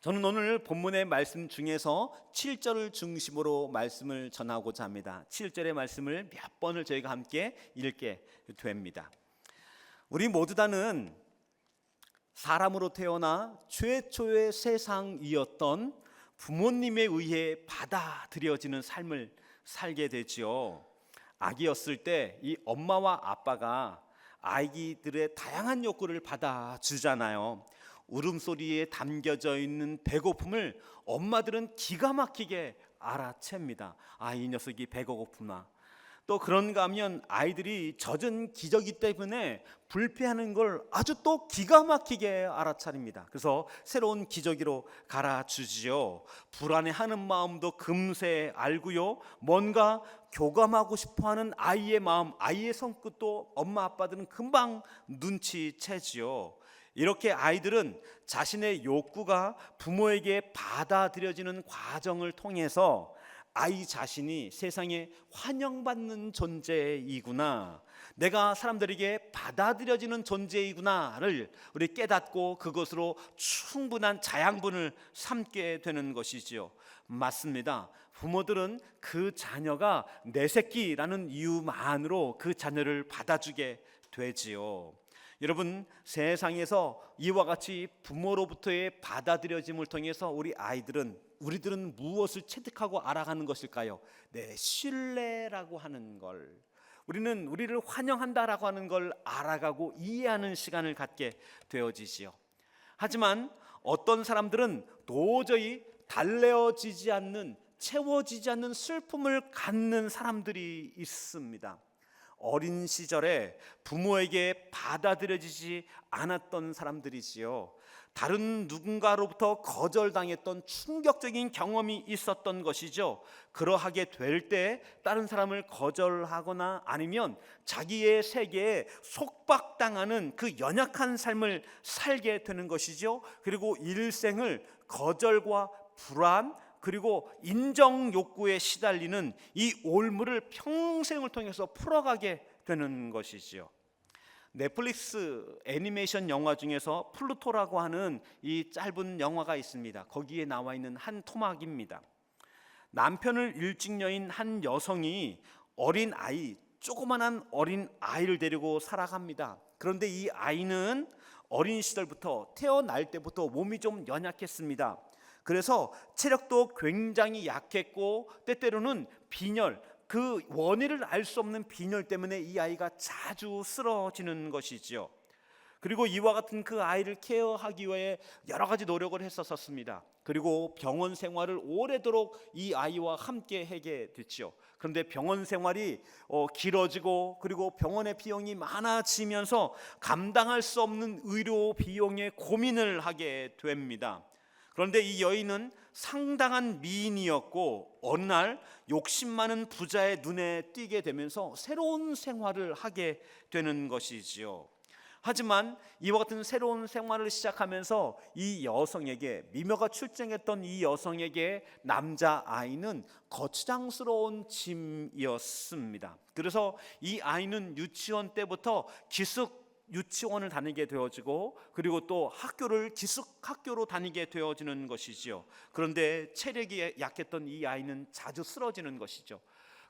저는 오늘 본문의 말씀 중에서 7절을 중심으로 말씀을 전하고자 합니다. 7절의 말씀을 몇 번을 저희가 함께 읽게 됩니다. 우리 모두 다는 사람으로 태어나 최초의 세상이었던 부모님에 의해 받아들여지는 삶을 살게 되지요. 아기였을 때 이 엄마와 아빠가 아기들의 다양한 욕구를 받아주잖아요. 울음소리에 담겨져 있는 배고픔을 엄마들은 기가 막히게 알아챕니다. 이 녀석이 배고프구나. 또 그런가 하면 아이들이 젖은 기저귀 때문에 불쾌하는 걸 아주 또 기가 막히게 알아차립니다. 그래서 새로운 기저귀로 갈아주지요. 불안해하는 마음도 금세 알고요. 뭔가 교감하고 싶어하는 아이의 마음, 아이의 손끝도 엄마 아빠들은 금방 눈치채지요. 이렇게 아이들은 자신의 욕구가 부모에게 받아들여지는 과정을 통해서 아이 자신이 세상에 환영받는 존재이구나, 내가 사람들에게 받아들여지는 존재이구나를 우리 깨닫고 그것으로 충분한 자양분을 삼게 되는 것이지요. 맞습니다. 부모들은 그 자녀가 내 새끼라는 이유만으로 그 자녀를 받아주게 되지요. 여러분, 세상에서 이와 같이 부모로부터의 받아들여짐을 통해서 우리들은 무엇을 체득하고 알아가는 것일까요? 네, 신뢰라고 하는 걸, 우리는 우리를 환영한다라고 하는 걸 알아가고 이해하는 시간을 갖게 되어지지요. 하지만 어떤 사람들은 도저히 달래어지지 않는, 채워지지 않는 슬픔을 갖는 사람들이 있습니다. 어린 시절에 부모에게 받아들여지지 않았던 사람들이지요. 다른 누군가로부터 거절당했던 충격적인 경험이 있었던 것이죠. 그러하게 될 때 다른 사람을 거절하거나 아니면 자기의 세계에 속박당하는 그 연약한 삶을 살게 되는 것이죠. 그리고 일생을 거절과 불안, 그리고 인정 욕구에 시달리는 이 올무를 평생을 통해서 풀어가게 되는 것이지요. 넷플릭스 애니메이션 영화 중에서 플루토라고 하는 이 짧은 영화가 있습니다. 거기에 나와 있는 한 토막입니다. 남편을 일찍 여인 한 여성이 조그만한 어린 아이를 데리고 살아갑니다. 그런데 이 아이는 어린 시절부터, 태어날 때부터 몸이 좀 연약했습니다. 그래서 체력도 굉장히 약했고 때때로는 빈혈, 그 원인을 알 수 없는 빈혈 때문에 이 아이가 자주 쓰러지는 것이지요. 그리고 이와 같은 그 아이를 케어하기 위해 여러 가지 노력을 했었습니다. 그리고 병원 생활을 오래도록 이 아이와 함께 하게 됐죠. 그런데 병원 생활이 길어지고, 그리고 병원의 비용이 많아지면서 감당할 수 없는 의료 비용에 고민을 하게 됩니다. 그런데 이 여인은 상당한 미인이었고 어느 날 욕심 많은 부자의 눈에 띄게 되면서 새로운 생활을 하게 되는 것이지요. 하지만 이와 같은 새로운 생활을 시작하면서 이 여성에게, 미녀가 출생했던 이 여성에게 남자아이는 거추장스러운 짐이었습니다. 그래서 이 아이는 유치원 때부터 기숙 유치원을 다니게 되어지고, 그리고 또 기숙학교로 다니게 되어지는 것이지요. 그런데 체력이 약했던 이 아이는 자주 쓰러지는 것이죠.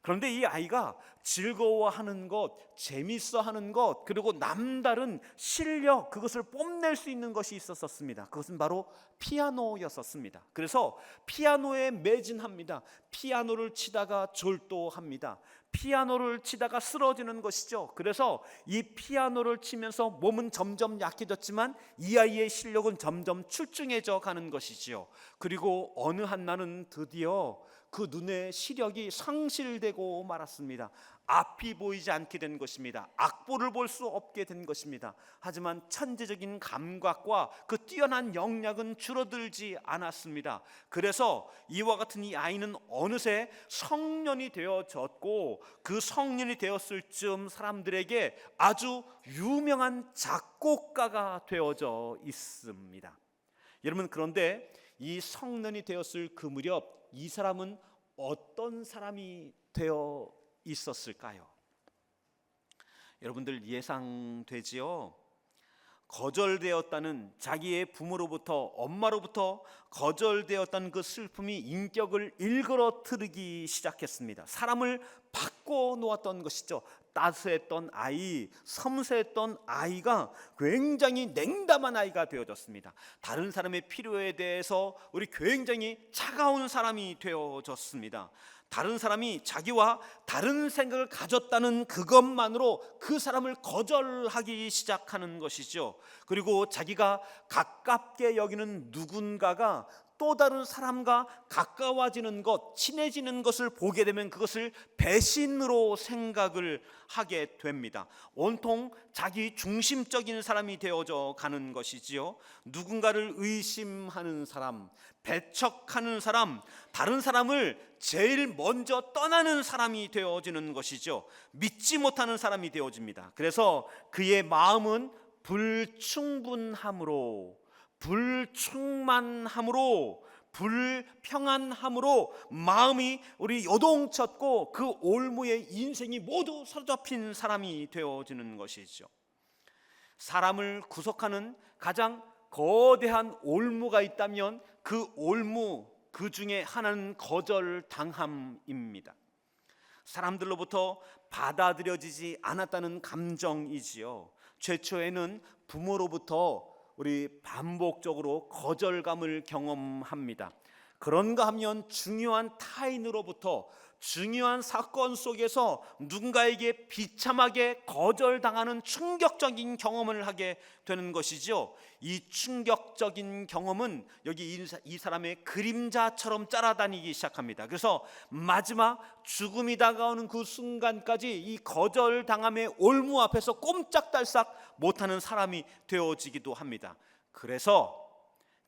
그런데 이 아이가 즐거워하는 것, 재밌어하는 것, 그리고 남다른 실력, 그것을 뽐낼 수 있는 것이 있었습니다. 그것은 바로 피아노였었습니다. 그래서 피아노에 매진합니다. 피아노를 치다가 졸도합니다. 피아노를 치다가 쓰러지는 것이죠. 그래서 이 피아노를 치면서 몸은 점점 약해졌지만 이 아이의 실력은 점점 출중해져 가는 것이지요. 그리고 어느 한 날은 드디어 그 눈의 시력이 상실되고 말았습니다. 앞이 보이지 않게 된 것입니다. 악보를 볼 수 없게 된 것입니다. 하지만 천재적인 감각과 그 뛰어난 영역은 줄어들지 않았습니다. 그래서 이와 같은 이 아이는 어느새 성년이 되어졌고, 그 성년이 되었을 즈음 사람들에게 아주 유명한 작곡가가 되어져 있습니다. 여러분, 그런데 이 성년이 되었을 그 무렵 이 사람은 어떤 사람이 되어 있었을까요? 여러분들 예상되지요? 거절되었다는, 자기의 부모로부터, 엄마로부터 거절되었다는 그 슬픔이 인격을 일그러뜨리기 시작했습니다. 사람을 바꿔 놓았던 것이죠. 따스했던 아이, 섬세했던 아이가 굉장히 냉담한 아이가 되어졌습니다. 다른 사람의 필요에 대해서 우리 굉장히 차가운 사람이 되어졌습니다. 다른 사람이 자기와 다른 생각을 가졌다는 그것만으로 그 사람을 거절하기 시작하는 것이죠. 그리고 자기가 가깝게 여기는 누군가가 또 다른 사람과 가까워지는 것, 친해지는 것을 보게 되면 그것을 배신으로 생각을 하게 됩니다. 온통 자기 중심적인 사람이 되어져 가는 것이지요. 누군가를 의심하는 사람, 배척하는 사람, 다른 사람을 제일 먼저 떠나는 사람이 되어지는 것이죠. 믿지 못하는 사람이 되어집니다. 그래서 그의 마음은 불충분함으로, 불충만함으로, 불평안함으로 마음이 우리 요동쳤고 그 올무의 인생이 모두 사로잡힌 사람이 되어지는 것이죠. 사람을 구속하는 가장 거대한 올무가 있다면 그 올무, 그 중에 하나는 거절당함입니다. 사람들로부터 받아들여지지 않았다는 감정이지요. 최초에는 부모로부터 우리 반복적으로 거절감을 경험합니다. 그런가 하면 중요한 타인으로부터, 중요한 사건 속에서 누군가에게 비참하게 거절당하는 충격적인 경험을 하게 되는 것이죠. 이 충격적인 경험은 여기 이 사람의 그림자처럼 따라다니기 시작합니다. 그래서 마지막 죽음이 다가오는 그 순간까지 이 거절당함의 올무 앞에서 꼼짝달싹 못하는 사람이 되어지기도 합니다. 그래서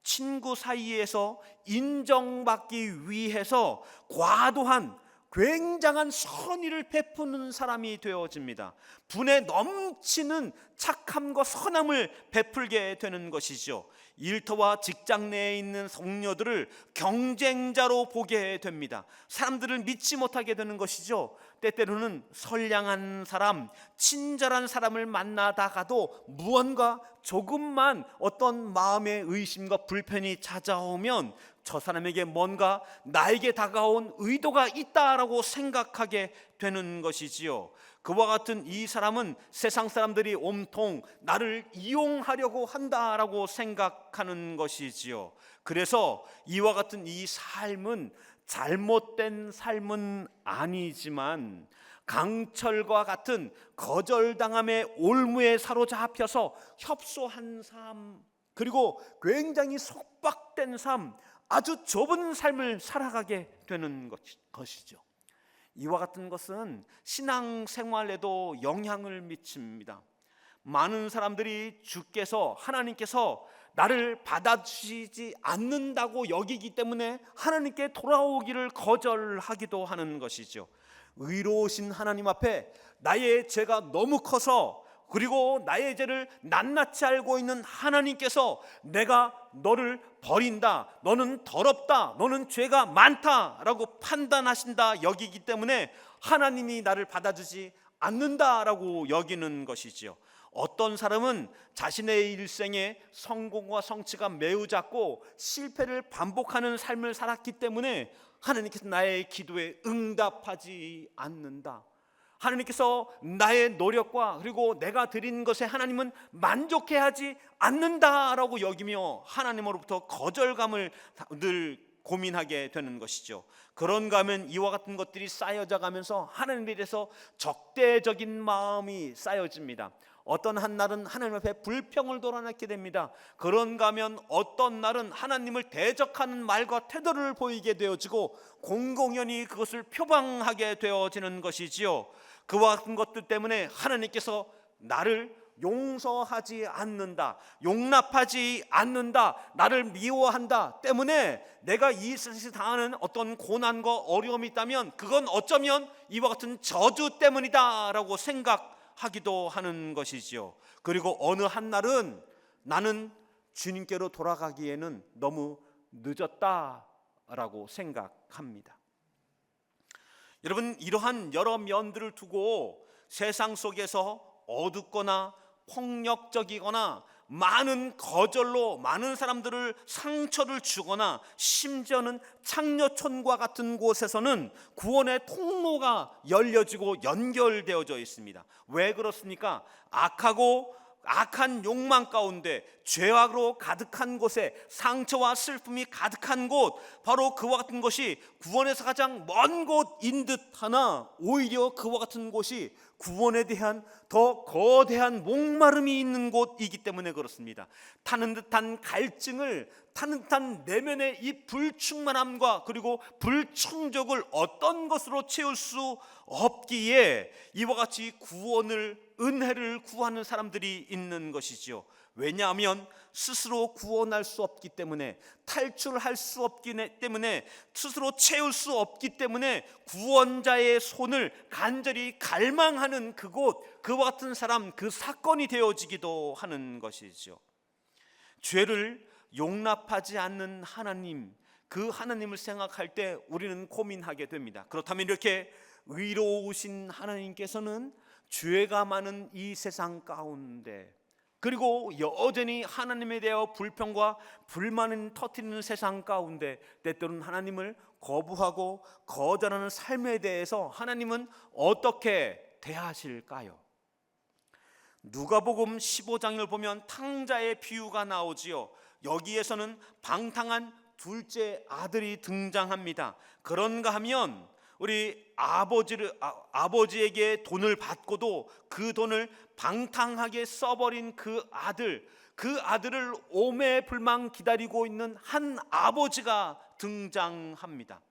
친구 사이에서 인정받기 위해서 과도한 굉장한 선의를 베푸는 사람이 되어집니다. 분에 넘치는 착함과 선함을 베풀게 되는 것이죠. 일터와 직장 내에 있는 동료들을 경쟁자로 보게 됩니다. 사람들을 믿지 못하게 되는 것이죠. 때때로는 선량한 사람, 친절한 사람을 만나다가도 무언가 조금만 어떤 마음의 의심과 불편이 찾아오면 저 사람에게 뭔가 나에게 다가온 의도가 있다라고 생각하게 되는 것이지요. 그와 같은 이 사람은 세상 사람들이 온통 나를 이용하려고 한다라고 생각하는 것이지요. 그래서 이와 같은 이 삶은 잘못된 삶은 아니지만 강철과 같은 거절당함의 올무에 사로잡혀서 협소한 삶, 그리고 굉장히 속박된 삶, 아주 좁은 삶을 살아가게 되는 것이죠. 이와 같은 것은 신앙생활에도 영향을 미칩니다. 많은 사람들이 주께서, 하나님께서 나를 받아주시지 않는다고 여기기 때문에 하나님께 돌아오기를 거절하기도 하는 것이죠. 의로우신 하나님 앞에 나의 죄가 너무 커서, 그리고 나의 죄를 낱낱이 알고 있는 하나님께서 내가 너를 버린다, 너는 더럽다, 너는 죄가 많다라고 판단하신다 여기기 때문에 하나님이 나를 받아주지 않는다라고 여기는 것이지요. 어떤 사람은 자신의 일생에 성공과 성취가 매우 작고 실패를 반복하는 삶을 살았기 때문에 하나님께서 나의 기도에 응답하지 않는다, 하나님께서 나의 노력과 그리고 내가 드린 것에 하나님은 만족해하지 않는다라고 여기며 하나님으로부터 거절감을 늘 고민하게 되는 것이죠. 그런가 하면 이와 같은 것들이 쌓여져 가면서 하나님에 대해서 적대적인 마음이 쌓여집니다. 어떤 한 날은 하나님 앞에 불평을 돌아내게 됩니다. 그런가 하면 어떤 날은 하나님을 대적하는 말과 태도를 보이게 되어지고 공공연히 그것을 표방하게 되어지는 것이지요. 그와 같은 것들 때문에 하나님께서 나를 용서하지 않는다, 용납하지 않는다, 나를 미워한다 때문에 내가 이 세상에서 당하는 어떤 고난과 어려움이 있다면 그건 어쩌면 이와 같은 저주 때문이다 라고 생각하기도 하는 것이지요. 그리고 어느 한날은 나는 주님께로 돌아가기에는 너무 늦었다라고 생각합니다. 여러분, 이러한 여러 면들을 두고 세상 속에서 어둡거나 폭력적이거나 많은 거절로 많은 사람들을 상처를 주거나 심지어는 창녀촌과 같은 곳에서는 구원의 통로가 열려지고 연결되어져 있습니다. 왜 그렇습니까? 악한 욕망 가운데 죄악으로 가득한 곳에 상처와 슬픔이 가득한 곳, 바로 그와 같은 것이 구원에서 가장 먼 곳인 듯하나 오히려 그와 같은 곳이 구원에 대한 더 거대한 목마름이 있는 곳이기 때문에 그렇습니다. 타는 듯한 갈증을, 타는 듯한 내면의 이 불충만함과 그리고 불충족을 어떤 것으로 채울 수 없기에 이와 같이 은혜를 구하는 사람들이 있는 것이죠. 왜냐하면 스스로 구원할 수 없기 때문에, 탈출할 수 없기 때문에, 스스로 채울 수 없기 때문에 구원자의 손을 간절히 갈망하는 그곳, 그와 같은 사람, 그 사건이 되어지기도 하는 것이죠. 죄를 용납하지 않는 하나님, 그 하나님을 생각할 때 우리는 고민하게 됩니다. 그렇다면 이렇게 의로우신 하나님께서는 죄가 많은 이 세상 가운데, 그리고 여전히 하나님에 대하여 불평과 불만을 터뜨리는 세상 가운데 때때로는 하나님을 거부하고 거절하는 삶에 대해서 하나님은 어떻게 대하실까요? 누가복음 15장을 보면 탕자의 비유가 나오지요. 여기에서는 방탕한 둘째 아들이 등장합니다. 그런가 하면 우리 아버지에게 돈을 받고도 그 돈을 방탕하게 써버린 그 아들을 오매불망 기다리고 있는 한 아버지가 등장합니다.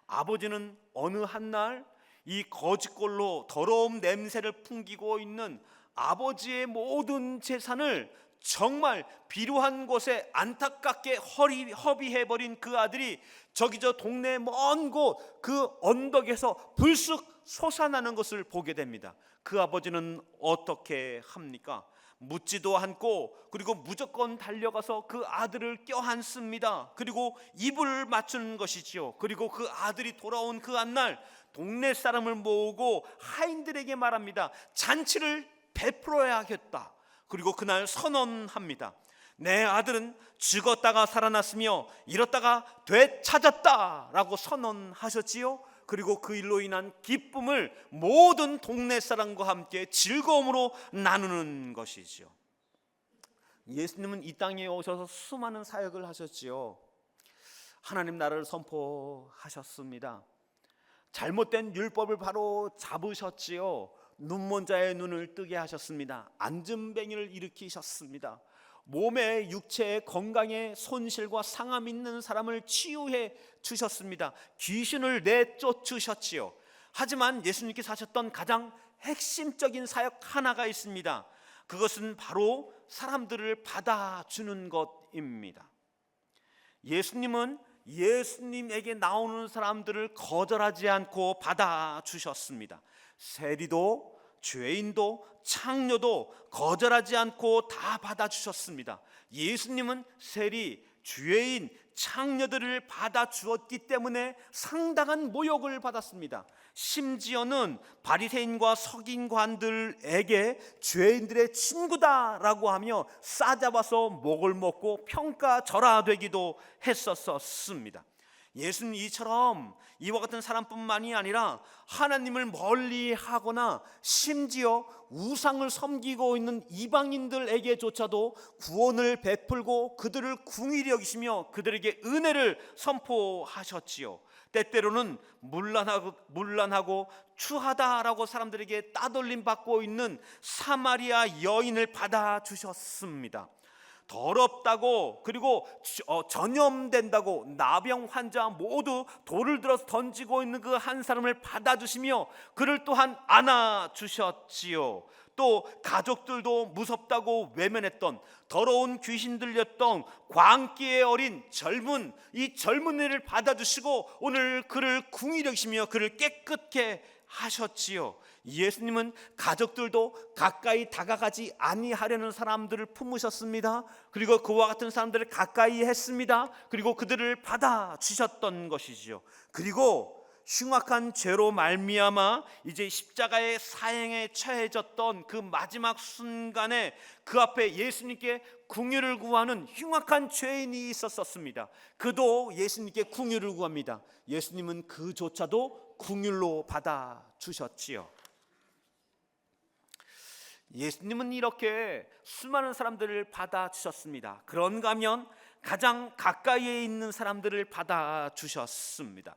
아버지는 어느 한날 이 거짓골로 더러운 냄새를 풍기고 있는 아버지의 모든 재산을 정말 비루한 곳에 안타깝게 허비해버린 그 아들이 저기 저 동네 먼 곳 그 언덕에서 불쑥 솟아나는 것을 보게 됩니다. 그 아버지는 어떻게 합니까? 묻지도 않고 그리고 무조건 달려가서 그 아들을 껴안습니다. 그리고 입을 맞추는 것이지요. 그리고 그 아들이 돌아온 그 한날 동네 사람을 모으고 하인들에게 말합니다. 잔치를 베풀어야겠다. 그리고 그날 선언합니다. 내 아들은 죽었다가 살아났으며 잃었다가 되찾았다 라고 선언하셨지요. 그리고 그 일로 인한 기쁨을 모든 동네 사람과 함께 즐거움으로 나누는 것이죠. 예수님은 이 땅에 오셔서 수많은 사역을 하셨지요. 하나님 나라를 선포하셨습니다. 잘못된 율법을 바로 잡으셨지요. 눈먼 자의 눈을 뜨게 하셨습니다. 앉은뱅이를 일으키셨습니다. 몸의 육체의 건강에 손실과 상함 있는 사람을 치유해 주셨습니다. 귀신을 내쫓으셨지요. 하지만 예수님께서 하셨던 가장 핵심적인 사역 하나가 있습니다. 그것은 바로 사람들을 받아주는 것입니다. 예수님은 예수님에게 나오는 사람들을 거절하지 않고 받아주셨습니다. 세리도 죄인도 창녀도 거절하지 않고 다 받아주셨습니다. 예수님은 세리, 죄인, 창녀들을 받아주었기 때문에 상당한 모욕을 받았습니다. 심지어는 바리새인과 서기관들에게 죄인들의 친구다라고 하며 싸잡아서 목을 먹고 평가절하되기도 했었습니다. 예수는 이처럼 이와 같은 사람뿐만이 아니라 하나님을 멀리하거나 심지어 우상을 섬기고 있는 이방인들에게조차도 구원을 베풀고 그들을 긍휼히 여기시며 그들에게 은혜를 선포하셨지요. 때때로는 문란하고 추하다라고 사람들에게 따돌림 받고 있는 사마리아 여인을 받아주셨습니다. 더럽다고 그리고 전염된다고 나병 환자 모두 돌을 들어서 던지고 있는 그 한 사람을 받아주시며 그를 또한 안아주셨지요. 또 가족들도 무섭다고 외면했던 더러운 귀신 들렸던 광기에 어린 이 젊은 애를 받아주시고 오늘 그를 긍휼히 여기시며 그를 깨끗게 하셨지요. 예수님은 가족들도 가까이 다가가지 아니하려는 사람들을 품으셨습니다. 그리고 그와 같은 사람들을 가까이 했습니다. 그리고 그들을 받아주셨던 것이지요. 그리고 흉악한 죄로 말미암아 이제 십자가의 사형에 처해졌던 그 마지막 순간에 그 앞에 예수님께 긍휼을 구하는 흉악한 죄인이 있었습니다. 그도 예수님께 긍휼을 구합니다. 예수님은 그조차도 긍휼로 받아 주셨지요. 예수님은 이렇게 수많은 사람들을 받아 주셨습니다. 그런가 하면 가장 가까이에 있는 사람들을 받아 주셨습니다.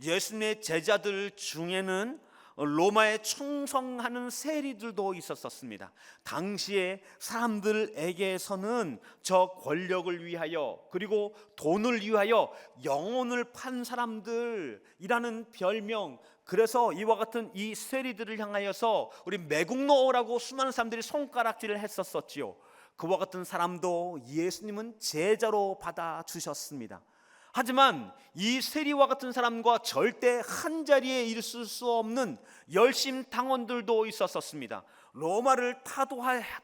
예수님의 제자들 중에는 로마에 충성하는 세리들도 있었습니다. 당시에 사람들에게서는 저 권력을 위하여 그리고 돈을 위하여 영혼을 판 사람들이라는 별명, 그래서 이와 같은 이 세리들을 향하여서 우리 매국노라고 수많은 사람들이 손가락질을 했었지요. 그와 같은 사람도 예수님은 제자로 받아 주셨습니다. 하지만 이 세리와 같은 사람과 절대 한 자리에 있을 수 없는 열심당원들도 있었습니다. 로마를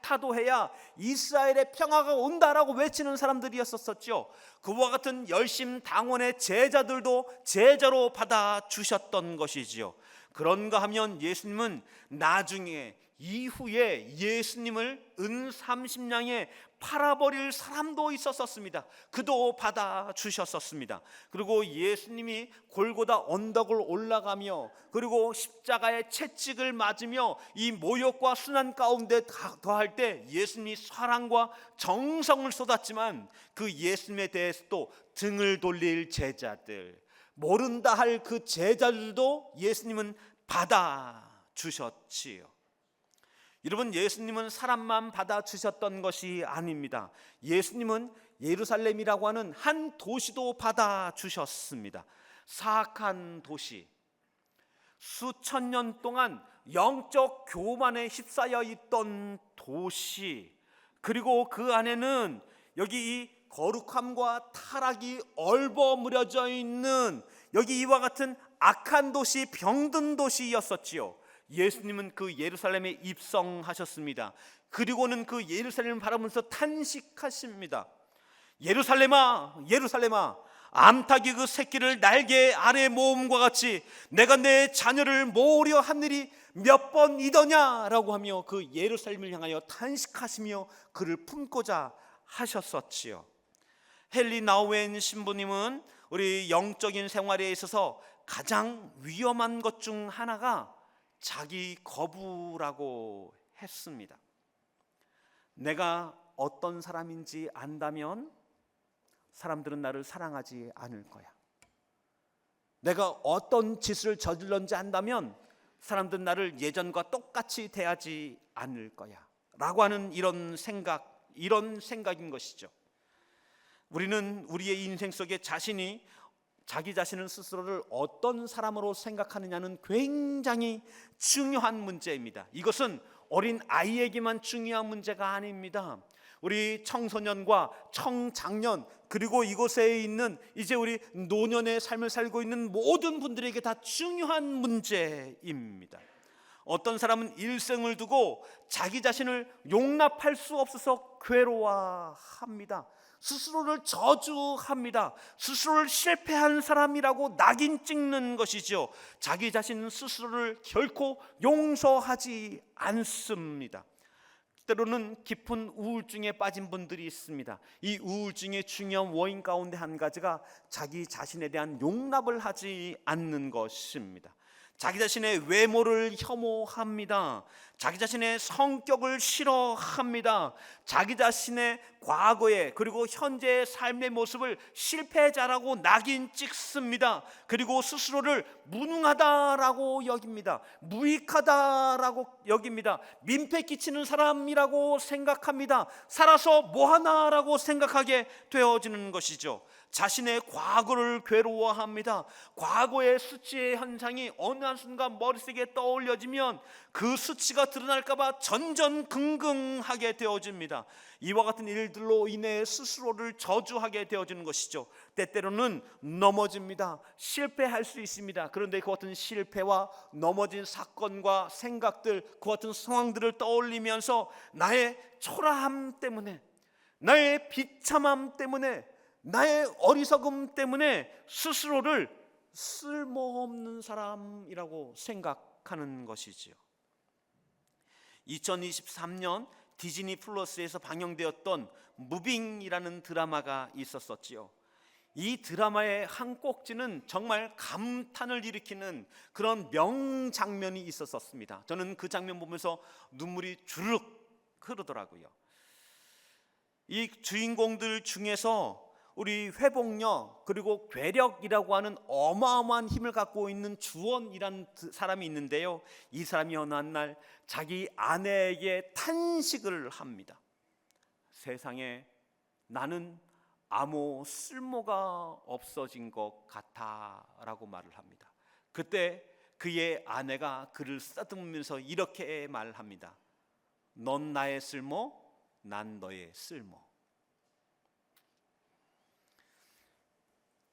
타도해야 이스라엘의 평화가 온다라고 외치는 사람들이었었죠. 그와 같은 열심당원의 제자들도 제자로 받아 주셨던 것이지요. 그런가 하면 예수님은 나중에 이후에 예수님을 은 30냥에 팔아버릴 사람도 있었습니다. 그도 받아 주셨었습니다. 그리고 예수님이 골고다 언덕을 올라가며 그리고 십자가의 채찍을 맞으며 이 모욕과 순환 가운데 더할 때 예수님이 사랑과 정성을 쏟았지만 그 예수님에 대해서도 등을 돌릴 제자들, 모른다 할 그 제자들도 예수님은 받아 주셨지요. 여러분, 예수님은 사람만 받아주셨던 것이 아닙니다. 예수님은 예루살렘이라고 하는 한 도시도 받아주셨습니다. 사악한 도시, 수천 년 동안 영적 교만에 휩싸여 있던 도시, 그리고 그 안에는 여기 이 거룩함과 타락이 얼버무려져 있는 여기 이와 같은 악한 도시, 병든 도시였었지요. 예수님은 그 예루살렘에 입성하셨습니다. 그리고는 그 예루살렘을 바라보면서 탄식하십니다. 예루살렘아, 예루살렘아, 암탉이 그 새끼를 날개 아래 모음과 같이 내가 내 자녀를 모으려 한 일이 몇 번이더냐라고 하며 그 예루살렘을 향하여 탄식하시며 그를 품고자 하셨었지요. 헨리 나우엔 신부님은 우리 영적인 생활에 있어서 가장 위험한 것 중 하나가 자기 거부라고 했습니다. 내가 어떤 사람인지 안다면 사람들은 나를 사랑하지 않을 거야. 내가 어떤 짓을 저질렀는지 안다면 사람들은 나를 예전과 똑같이 대하지 않을 거야 라고 하는 이런 생각인 것이죠. 우리는 우리의 인생 속에 자기 자신을 스스로를 어떤 사람으로 생각하느냐는 굉장히 중요한 문제입니다. 이것은 어린 아이에게만 중요한 문제가 아닙니다. 우리 청소년과 청장년 그리고 이곳에 있는 이제 우리 노년의 삶을 살고 있는 모든 분들에게 다 중요한 문제입니다. 어떤 사람은 일생을 두고 자기 자신을 용납할 수 없어서 괴로워합니다. 스스로를 저주합니다. 스스로를 실패한 사람이라고 낙인 찍는 것이죠. 자기 자신 스스로를 결코 용서하지 않습니다. 때로는 깊은 우울증에 빠진 분들이 있습니다. 이 우울증의 중요한 원인 가운데 한 가지가 자기 자신에 대한 용납을 하지 않는 것입니다. 자기 자신의 외모를 혐오합니다. 자기 자신의 성격을 싫어합니다. 자기 자신의 과거의 그리고 현재의 삶의 모습을 실패자라고 낙인 찍습니다. 그리고 스스로를 무능하다라고 여깁니다. 무익하다라고 여깁니다. 민폐 끼치는 사람이라고 생각합니다. 살아서 뭐하나라고 생각하게 되어지는 것이죠. 자신의 과거를 괴로워합니다. 과거의 수치의 현상이 어느 한순간 머릿속에 떠올려지면 그 수치가 드러날까 봐 전전긍긍하게 되어집니다. 이와 같은 일들로 인해 스스로를 저주하게 되어지는 것이죠. 때때로는 넘어집니다. 실패할 수 있습니다. 그런데 그 같은 실패와 넘어진 사건과 생각들, 그 같은 상황들을 떠올리면서 나의 초라함 때문에, 나의 비참함 때문에, 나의 어리석음 때문에 스스로를 쓸모없는 사람이라고 생각하는 것이지요. 2023년 디즈니 플러스에서 방영되었던 무빙이라는 드라마가 있었었지요. 이 드라마의 한 꼭지는 정말 감탄을 일으키는 그런 명장면이 있었습니다. 저는 그 장면 보면서 눈물이 주르륵 흐르더라고요. 이 주인공들 중에서 우리 회복력 그리고 괴력이라고 하는 어마어마한 힘을 갖고 있는 주원이라는 사람이 있는데요, 이 사람이 어느 날 자기 아내에게 탄식을 합니다. 세상에 나는 아무 쓸모가 없어진 것 같아 라고 말을 합니다. 그때 그의 아내가 그를 쓰다듬으면서 이렇게 말합니다. 넌 나의 쓸모, 난 너의 쓸모.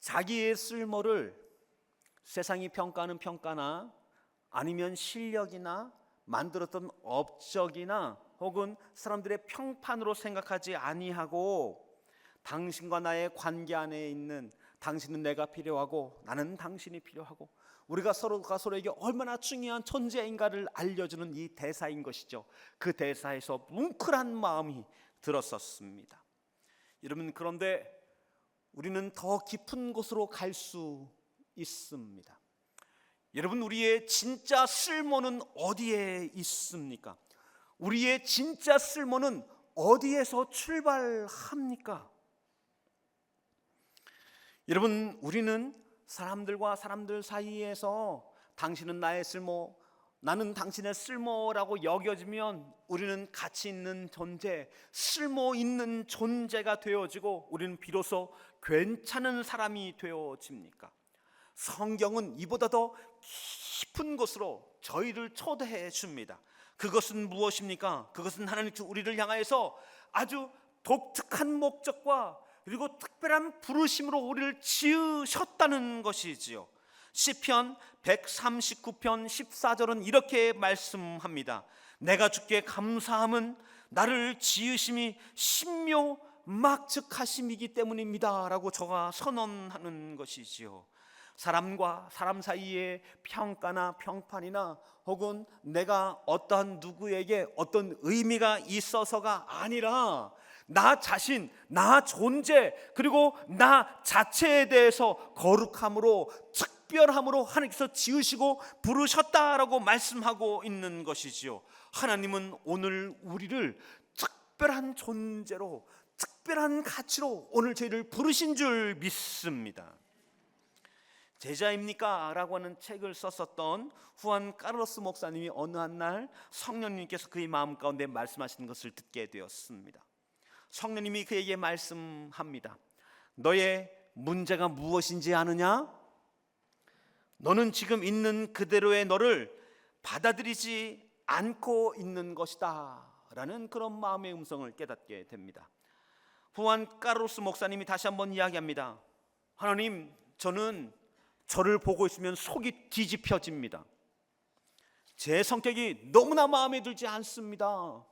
자기의 쓸모를 세상이 평가하는 평가나 아니면 실력이나 만들었던 업적이나 혹은 사람들의 평판으로 생각하지 아니하고 당신과 나의 관계 안에 있는 당신은 내가 필요하고 나는 당신이 필요하고 우리가 서로가 서로에게 얼마나 중요한 존재인가를 알려주는 이 대사인 것이죠. 그 대사에서 뭉클한 마음이 들었었습니다. 여러분, 그런데 우리는 더 깊은 곳으로 갈 수 있습니다. 여러분, 우리의 진짜 쓸모는 어디에 있습니까? 우리의 진짜 쓸모는 어디에서 출발합니까? 여러분, 우리는 사람들과 사람들 사이에서 당신은 나의 쓸모, 나는 당신의 쓸모라고 여겨지면 우리는 가치 있는 존재, 쓸모 있는 존재가 되어지고 우리는 비로소 괜찮은 사람이 되어집니까? 성경은 이보다 더 깊은 곳으로 저희를 초대해 줍니다. 그것은 무엇입니까? 그것은 하나님께서 우리를 향하여서 아주 독특한 목적과 그리고 특별한 부르심으로 우리를 지으셨다는 것이지요. 시편 139편 14절은 이렇게 말씀합니다. 내가 주께 감사함은 나를 지으심이 신묘막측하심이기 때문입니다 라고 저가 선언하는 것이지요. 사람과 사람 사이의 평가나 평판이나 혹은 내가 어떠한 누구에게 어떤 의미가 있어서가 아니라 나 자신, 나 존재, 그리고 나 자체에 대해서 거룩함으로 특별함으로 하나님께서 지으시고 부르셨다라고 말씀하고 있는 것이지요. 하나님은 오늘 우리를 특별한 존재로, 특별한 가치로 오늘 저희를 부르신 줄 믿습니다. 제자입니까? 라고 하는 책을 썼었던 후안 카를로스 목사님이 어느 한 날 성령님께서 그의 마음 가운데 말씀하시는 것을 듣게 되었습니다. 성령님이 그에게 말씀합니다. 너의 문제가 무엇인지 아느냐? 너는 지금 있는 그대로의 너를 받아들이지 않고 있는 것이다 라는 그런 마음의 음성을 깨닫게 됩니다. 후안 카를로스 목사님이 다시 한번 이야기합니다. 하나님, 저는 저를 보고 있으면 속이 뒤집혀집니다. 제 성격이 너무나 마음에 들지 않습니다.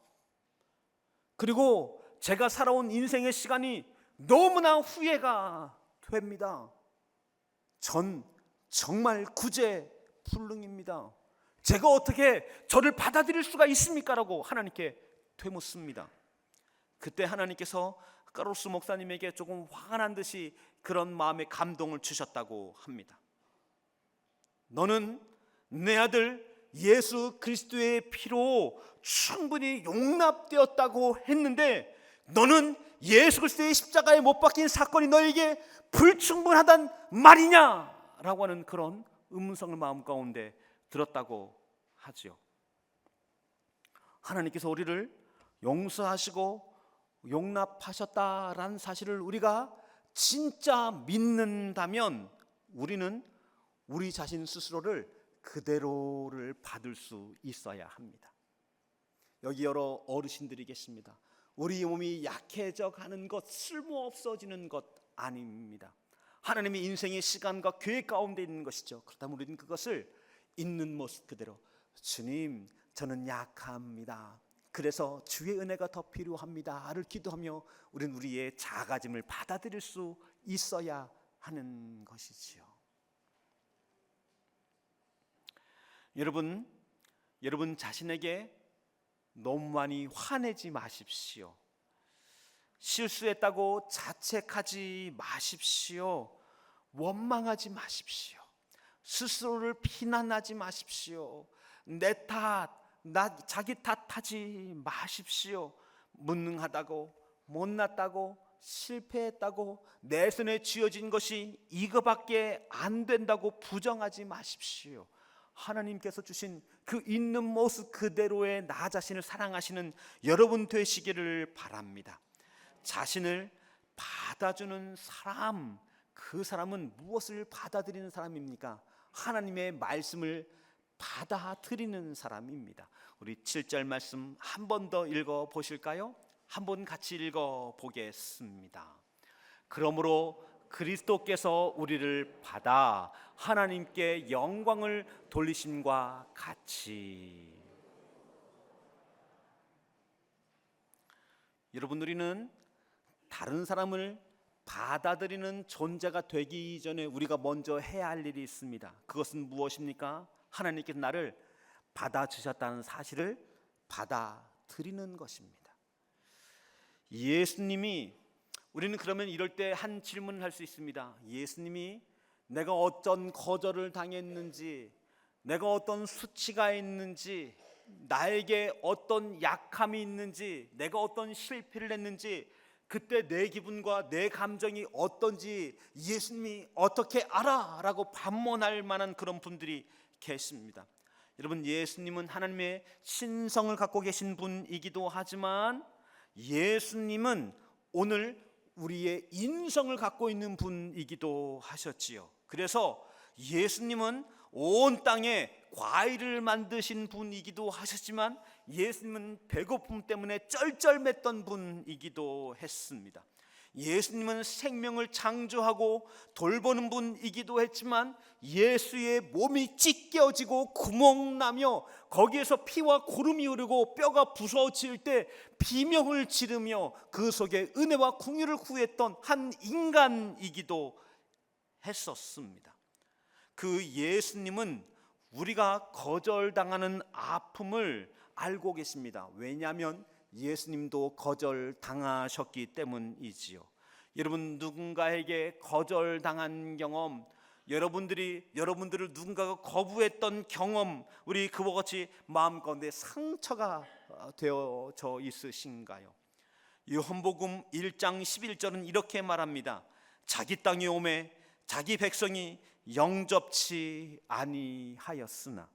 그리고 제가 살아온 인생의 시간이 너무나 후회가 됩니다. 전 정말 구제불능입니다. 제가 어떻게 저를 받아들일 수가 있습니까? 라고 하나님께 되묻습니다. 그때 하나님께서 카를로스 목사님에게 조금 화가 난 듯이 그런 마음의 감동을 주셨다고 합니다. 너는 내 아들 예수 그리스도의 피로 충분히 용납되었다고 했는데 너는 예수 그리스도의 십자가에 못 박힌 사건이 너에게 불충분하단 말이냐? 라고 하는 그런 음성을 마음 가운데 들었다고 하죠. 하나님께서 우리를 용서하시고 용납하셨다라는 사실을 우리가 진짜 믿는다면 우리는 우리 자신 스스로를 그대로를 받을 수 있어야 합니다. 여기 여러 어르신들이 계십니다. 우리 몸이 약해져 가는 것, 쓸모없어지는 것 아닙니다. 하나님의 인생의 시간과 계획 가운데 있는 것이죠. 그렇다면 우리는 그것을 있는 모습 그대로, 주님, 저는 약합니다. 그래서 주의 은혜가 더 필요합니다를 기도하며 우리는 우리의 작아짐을 받아들일 수 있어야 하는 것이지요. 여러분 자신에게 너무 많이 화내지 마십시오. 실수했다고 자책하지 마십시오. 원망하지 마십시오. 스스로를 비난하지 마십시오. 내 탓, 자기 탓하지 마십시오. 무능하다고, 못났다고, 실패했다고, 내 손에 쥐어진 것이 이거밖에 안 된다고 부정하지 마십시오. 하나님께서 주신 그 있는 모습 그대로의 나 자신을 사랑하시는 여러분 되시기를 바랍니다. 자신을 받아주는 사람, 그 사람은 무엇을 받아들이는 사람입니까? 하나님의 말씀을 받아들이는 사람입니다. 우리 7절 말씀 한 번 더 읽어 보실까요? 한번 같이 읽어 보겠습니다. 그러므로 그리스도께서 우리를 받아 하나님께 영광을 돌리심과 같이. 여러분, 우리는 다른 사람을 받아들이는 존재가 되기 전에 우리가 먼저 해야 할 일이 있습니다. 그것은 무엇입니까? 하나님께서 나를 받아주셨다는 사실을 받아들이는 것입니다. 우리는 그러면 이럴 때 한 질문을 할 수 있습니다. 예수님이 내가 어떤 거절을 당했는지, 내가 어떤 수치가 있는지, 나에게 어떤 약함이 있는지, 내가 어떤 실패를 했는지, 그때 내 기분과 내 감정이 어떤지 예수님이 어떻게 알아? 라고 반문할 만한 그런 분들이 계십니다. 여러분, 예수님은 하나님의 신성을 갖고 계신 분이기도 하지만 예수님은 오늘 우리의 인성을 갖고 있는 분이기도 하셨지요. 그래서 예수님은 온 땅에 과일을 만드신 분이기도 하셨지만 예수님은 배고픔 때문에 쩔쩔맸던 분이기도 했습니다. 예수님은 생명을 창조하고 돌보는 분이기도 했지만 예수의 몸이 찢겨지고 구멍나며 거기에서 피와 고름이 흐르고 뼈가 부서질 때 비명을 지르며 그 속에 은혜와 긍휼을 구했던 한 인간이기도 했었습니다. 그 예수님은 우리가 거절당하는 아픔을 알고 계십니다. 왜냐하면 예수님도 거절당하셨기 때문이지요. 여러분, 누군가에게 거절당한 경험, 여러분들을 누군가가 거부했던 경험, 우리 그와 같이 마음 가운데 상처가 되어져 있으신가요? 요한복음 1장 11절은 이렇게 말합니다. 자기 땅에 오매 자기 백성이 영접치 아니하였으나.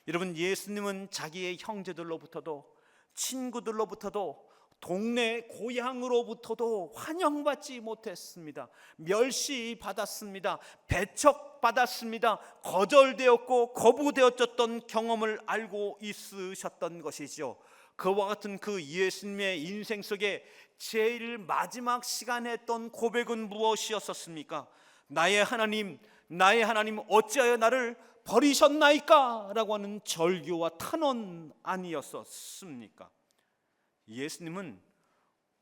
여러분, 예수님은 자기의 형제들로부터도 친구들로부터도 동네 고향으로부터도 환영받지 못했습니다. 멸시받았습니다. 배척받았습니다. 거절되었고 거부되어졌던 경험을 알고 있으셨던 것이죠. 그와 같은 그 예수님의 인생 속에 제일 마지막 시간에 했던 고백은 무엇이었습니까? 나의 하나님 어찌하여 나를 버리셨나이까? 라고 하는 절규와 탄원 아니었습니까? 예수님은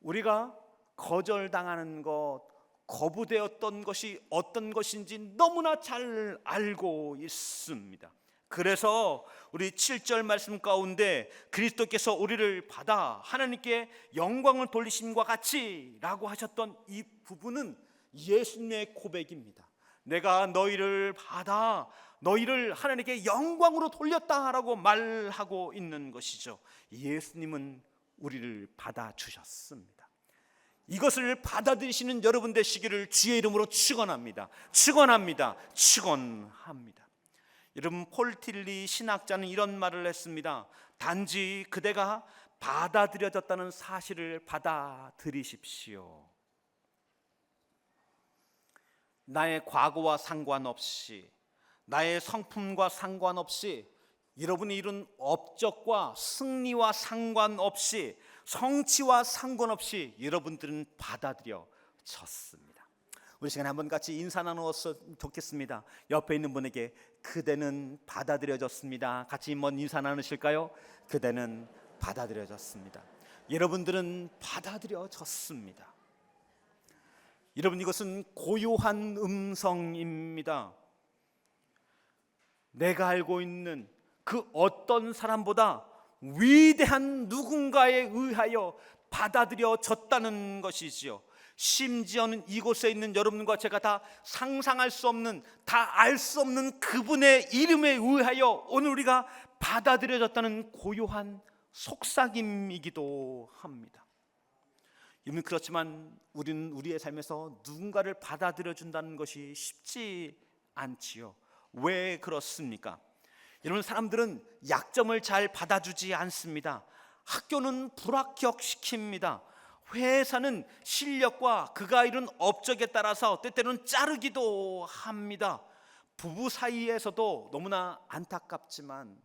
우리가 거절당하는 것, 거부되었던 것이 어떤 것인지 너무나 잘 알고 있습니다. 그래서 우리 7절 말씀 가운데 그리스도께서 우리를 받아 하나님께 영광을 돌리심과 같이 라고 하셨던 이 부분은 예수님의 고백입니다. 내가 너희를 받아 너희를 하나님께 영광으로 돌렸다라고 말하고 있는 것이죠. 예수님은 우리를 받아주셨습니다. 이것을 받아들이시는 여러분 되시기를 주의 이름으로 축원합니다. 여러분, 폴 틸리 신학자는 이런 말을 했습니다. 단지 그대가 받아들여졌다는 사실을 받아들이십시오. 나의 과거와 상관없이, 나의 성품과 상관없이, 여러분이 이룬 업적과 승리와 상관없이, 성취와 상관없이 여러분들은 받아들여졌습니다. 우리 시간에 한번 같이 인사 나누었으면 좋겠습니다. 옆에 있는 분에게 그대는 받아들여졌습니다. 같이 한번 인사 나누실까요? 그대는 받아들여졌습니다. 여러분들은 받아들여졌습니다. 여러분, 이것은 고요한 음성입니다. 내가 알고 있는 그 어떤 사람보다 위대한 누군가에 의하여 받아들여졌다는 것이지요. 심지어는 이곳에 있는 여러분과 제가 다 상상할 수 없는, 다 알 수 없는 그분의 이름에 의하여 오늘 우리가 받아들여졌다는 고요한 속삭임이기도 합니다. 여러분, 그렇지만 우리는 우리의 삶에서 누군가를 받아들여 준다는 것이 쉽지 않지요. 왜 그렇습니까? 여러분, 사람들은 약점을 잘 받아주지 않습니다. 학교는 불합격시킵니다. 회사는 실력과 그가 이룬 업적에 따라서 때때로는 자르기도 합니다. 부부 사이에서도 너무나 안타깝지만,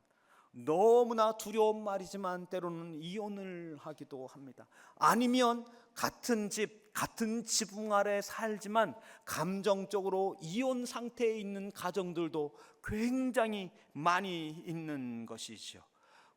너무나 두려운 말이지만 때로는 이혼을 하기도 합니다. 아니면 같은 집, 같은 지붕 아래 살지만 감정적으로 이혼 상태에 있는 가정들도 굉장히 많이 있는 것이죠.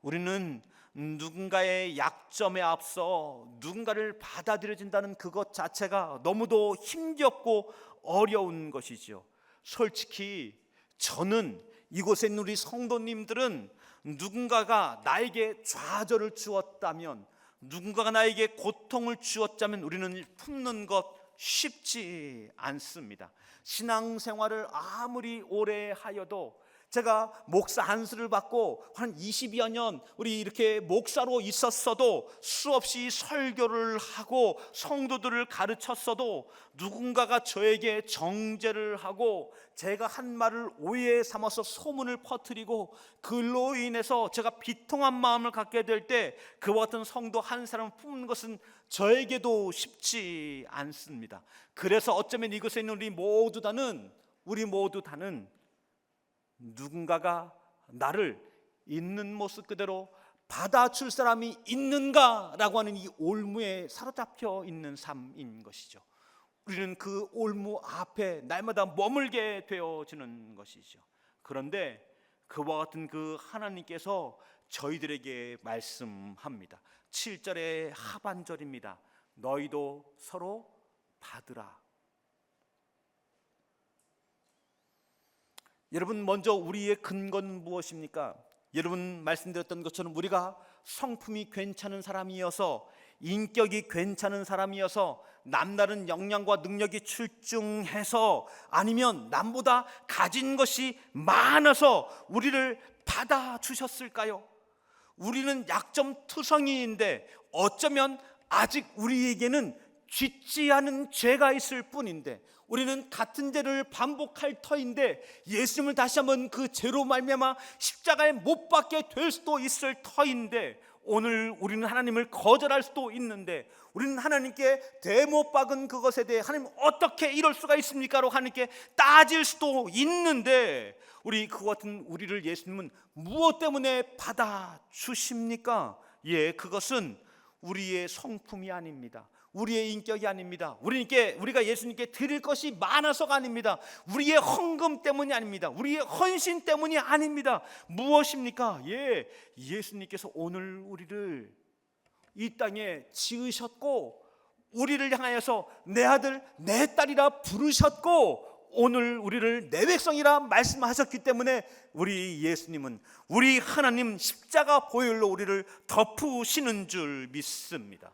우리는 누군가의 약점에 앞서 누군가를 받아들여진다는 그것 자체가 너무도 힘겹고 어려운 것이죠. 솔직히 저는, 이곳에 있는 우리 성도님들은 누군가가 나에게 좌절을 주었다면, 누군가가 나에게 고통을 주었다면 우리는 품는 것 쉽지 않습니다. 신앙생활을 아무리 오래 하여도, 제가 목사 안수를 받고 한 20여 년 우리 이렇게 목사로 있었어도, 수없이 설교를 하고 성도들을 가르쳤어도 누군가가 저에게 정죄를 하고 제가 한 말을 오해 삼아서 소문을 퍼뜨리고 그로 인해서 제가 비통한 마음을 갖게 될 때 그와 같은 성도 한 사람을 품는 것은 저에게도 쉽지 않습니다. 그래서 어쩌면 이곳에 있는 우리 모두 다는 누군가가 나를 있는 모습 그대로 받아줄 사람이 있는가라고 하는 이 올무에 사로잡혀 있는 삶인 것이죠. 우리는 그 올무 앞에 날마다 머물게 되어지는 것이죠. 그런데 그와 같은 그 하나님께서 저희들에게 말씀합니다. 7절의 하반절입니다. 너희도 서로 받으라. 여러분, 먼저 우리의 근거는 무엇입니까? 여러분 말씀드렸던 것처럼 우리가 성품이 괜찮은 사람이어서, 인격이 괜찮은 사람이어서, 남다른 역량과 능력이 출중해서, 아니면 남보다 가진 것이 많아서 우리를 받아주셨을까요? 우리는 약점투성이인데 어쩌면 아직 우리에게는 짓지 않은 죄가 있을 뿐인데, 우리는 같은 죄를 반복할 터인데 예수님을 다시 한번 그 죄로 말미암아 십자가에 못 박게 될 수도 있을 터인데, 오늘 우리는 하나님을 거절할 수도 있는데, 우리는 하나님께 대못 박은 그것에 대해 하나님 어떻게 이럴 수가 있습니까? 로 하나님께 따질 수도 있는데, 우리 그와 같은 우리를 예수님은 무엇 때문에 받아주십니까? 그것은 우리의 성품이 아닙니다. 우리의 인격이 아닙니다. 우리가 예수님께 드릴 것이 많아서가 아닙니다. 우리의 헌금 때문이 아닙니다. 우리의 헌신 때문이 아닙니다. 무엇입니까? 예수님께서 오늘 우리를 이 땅에 지으셨고, 우리를 향하여서 내 아들 내 딸이라 부르셨고, 오늘 우리를 내 백성이라 말씀하셨기 때문에 우리 예수님은, 우리 하나님 십자가 보혈로 우리를 덮으시는 줄 믿습니다.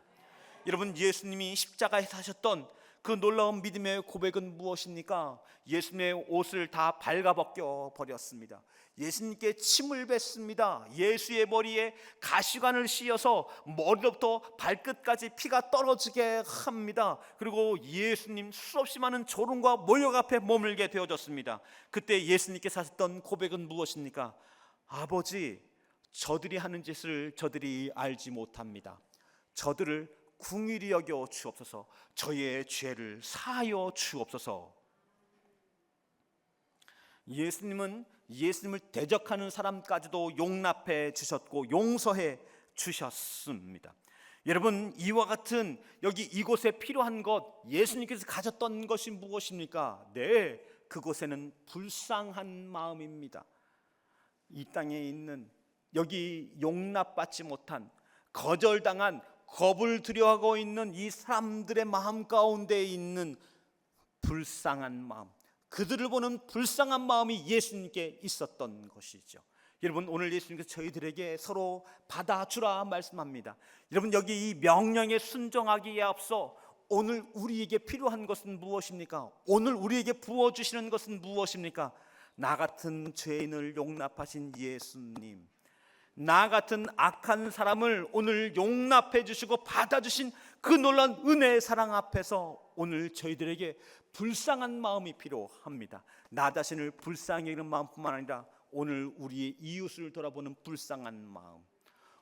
여러분, 예수님이 십자가에서 하셨던 그 놀라운 믿음의 고백은 무엇입니까? 예수님의 옷을 다 발가벗겨 버렸습니다. 예수님께 침을 뱉습니다. 예수의 머리에 가시관을 씌어서 머리로부터 발끝까지 피가 떨어지게 합니다. 그리고 예수님 수없이 많은 조롱과 모욕 앞에 머물게 되어졌습니다. 그때 예수님께서 하셨던 고백은 무엇입니까? 아버지, 저들이 하는 짓을 저들이 알지 못합니다. 저들을 긍휼히 여겨 주옵소서. 저의 죄를 사하여 주옵소서. 예수님은 예수님을 대적하는 사람까지도 용납해 주셨고 용서해 주셨습니다. 여러분, 이와 같은 여기 이곳에 필요한 것, 예수님께서 가졌던 것이 무엇입니까? 그곳에는 불쌍한 마음입니다. 이 땅에 있는, 여기 용납받지 못한, 거절당한, 겁을 두려워하고 있는 이 사람들의 마음 가운데 있는 불쌍한 마음, 그들을 보는 불쌍한 마음이 예수님께 있었던 것이죠. 여러분, 오늘 예수님께서 저희들에게 서로 받아주라 말씀합니다. 여러분, 여기 이 명령에 순종하기에 앞서 오늘 우리에게 필요한 것은 무엇입니까? 오늘 우리에게 부어주시는 것은 무엇입니까? 나 같은 죄인을 용납하신 예수님, 나 같은 악한 사람을 오늘 용납해 주시고 받아주신 그 놀라운 은혜의 사랑 앞에서 오늘 저희들에게 불쌍한 마음이 필요합니다. 나 자신을 불쌍히 여기는 마음뿐만 아니라 오늘 우리의 이웃을 돌아보는 불쌍한 마음,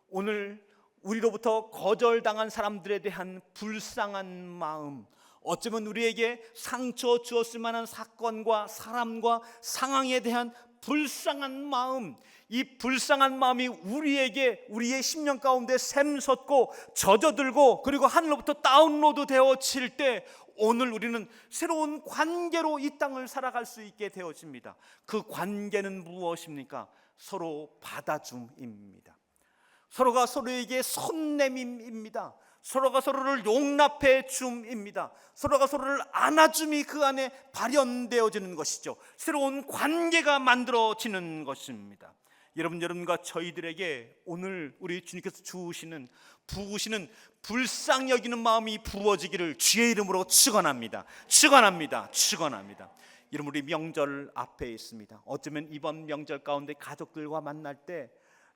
오늘 우리로부터 거절당한 사람들에 대한 불쌍한 마음, 어쩌면 우리에게 상처 주었을 만한 사건과 사람과 상황에 대한 불쌍한 마음, 이 불쌍한 마음이 우리의 심령 가운데 샘솟고 젖어들고 그리고 하늘로부터 다운로드 되어질 때 오늘 우리는 새로운 관계로 이 땅을 살아갈 수 있게 되어집니다. 그 관계는 무엇입니까? 서로 받아줌입니다. 서로가 서로에게 손 내밈입니다. 서로가 서로를 용납해 줌입니다. 서로가 서로를 안아줌이 그 안에 발현되어지는 것이죠. 새로운 관계가 만들어지는 것입니다. 여러분과 저희들에게 오늘 우리 주님께서 주시는 부으시는 불쌍히 여기는 마음이 부어지기를 주의 이름으로 축원합니다. 축원합니다. 축원합니다. 여러분, 우리 명절 앞에 있습니다. 어쩌면 이번 명절 가운데 가족들과 만날 때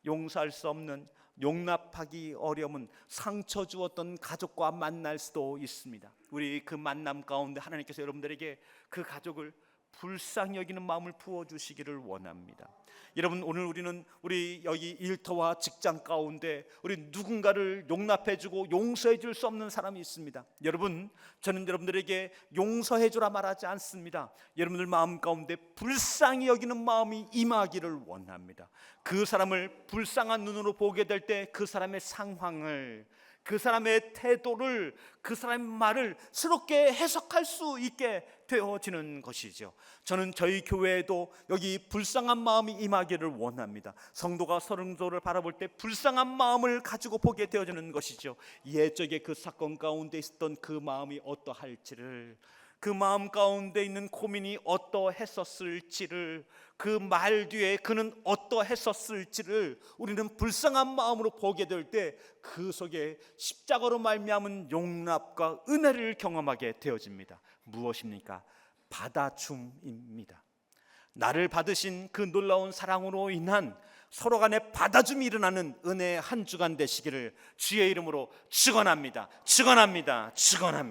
용서할 수 없는, 용납하기 어려운 상처 주었던 가족과 만날 수도 있습니다. 우리 그 만남 가운데 하나님께서 여러분들에게 그 가족을 불쌍히 여기는 마음을 부어주시기를 원합니다. 여러분, 오늘 우리는 우리 여기 일터와 직장 가운데 우리 누군가를 용납해주고 용서해줄 수 없는 사람이 있습니다. 여러분, 저는 여러분들에게 용서해주라 말하지 않습니다. 여러분들 마음 가운데 불쌍히 여기는 마음이 임하기를 원합니다. 그 사람을 불쌍한 눈으로 보게 될 때 그 사람의 상황을, 그 사람의 태도를, 그 사람의 말을 새롭게 해석할 수 있게 되어지는 것이죠. 저는 저희 교회에도 여기 불쌍한 마음이 임하기를 원합니다. 성도가 성도를 바라볼 때 불쌍한 마음을 가지고 보게 되어지는 것이죠. 옛적에 그 사건 가운데 있었던 그 마음이 어떠할지를, 그 마음 가운데 있는 고민이 어떠했었을지를, 그 말 뒤에 그는 어떠했었을지를 우리는 불쌍한 마음으로 보게 될 때 그 속에 십자가로 말미암은 용납과 은혜를 경험하게 되어집니다. 무엇입니까? 받아줌입니다. 나를 받으신 그 놀라운 사랑으로 인한 서로 간의 받아줌이 일어나는 은혜의 한 주간 되시기를 주의 이름으로 축원합니다. 축원합니다. 축원합니다.